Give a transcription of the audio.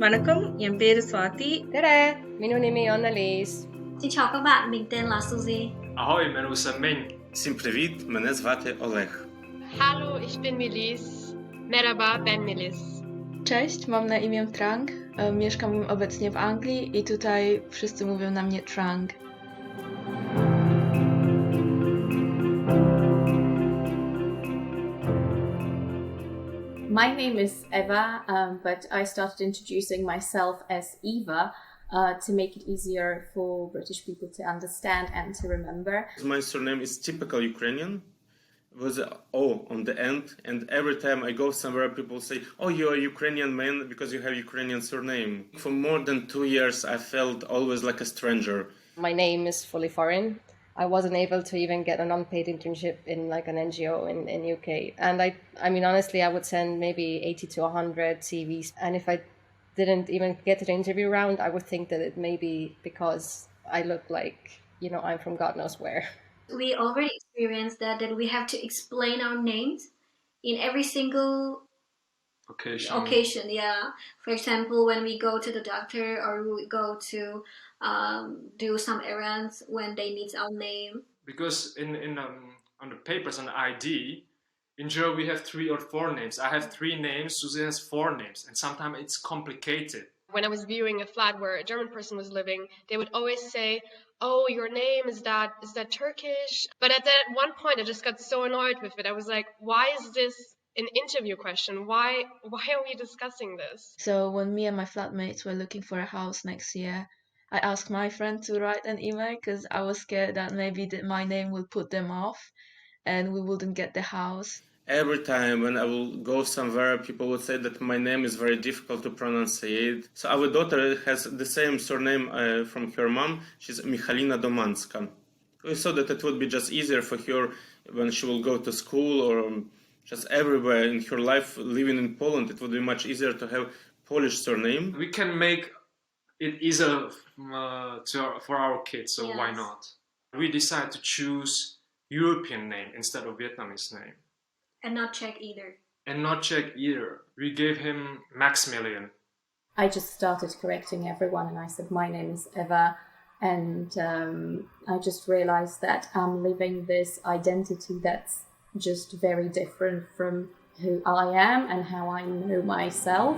Vanakkam, என் பேரு Swathi. Tere, minu nimi on Anneliis. Xin chào các bạn, mình tên là Suzy. Ahoj, jmenuji se Minh. Всім привіт, мене звати Олег. Hallo, ich bin Melis. Merhaba, ben Melis. Cześć, mam na imię Trang. Mieszkam obecnie w Anglii i tutaj wszyscy mówią na mnie Trang. My name is Eva, but I started introducing myself as Eva to make it easier for British people to understand and to remember. My surname is typical Ukrainian, with an O on the end, and every time I go somewhere people say, oh, you're a Ukrainian man because you have Ukrainian surname. For more than 2 years I felt always like a stranger. My name is fully foreign. I wasn't able to even get an unpaid internship in like an NGO in UK. And I mean, honestly, I would send maybe 80 to 100 CVs. And if I didn't even get to the interview round, I would think that it may be because I look like, I'm from God knows where. We already experienced that we have to explain our names in every single occasion. Yeah. For example, when we go to the doctor or we go to do some errands when they need our name. Because on the papers on the ID, in German we have 3 or 4 names. I have 3 names, Susie has 4 names, and sometimes it's complicated. When I was viewing a flat where a German person was living, they would always say, oh, your name, is that Turkish? But at that one point, I just got so annoyed with it. I was like, why is this an interview question? Why are we discussing this? So when me and my flatmates were looking for a house next year, I asked my friend to write an email because I was scared that maybe my name would put them off and we wouldn't get the house. Every time when I will go somewhere, people would say that my name is very difficult to pronunciate. So our daughter has the same surname from her mom. She's Michalina Domanska. We thought that it would be just easier for her when she will go to school or just everywhere in her life living in Poland. It would be much easier to have Polish surname. We can make it easier for our kids, so yes. Why not? We decided to choose European name instead of Vietnamese name. And not Czech either. We gave him Maximilian. I just started correcting everyone and I said, my name is Eva. And I just realized that I'm living this identity that's just very different from who I am and how I know myself.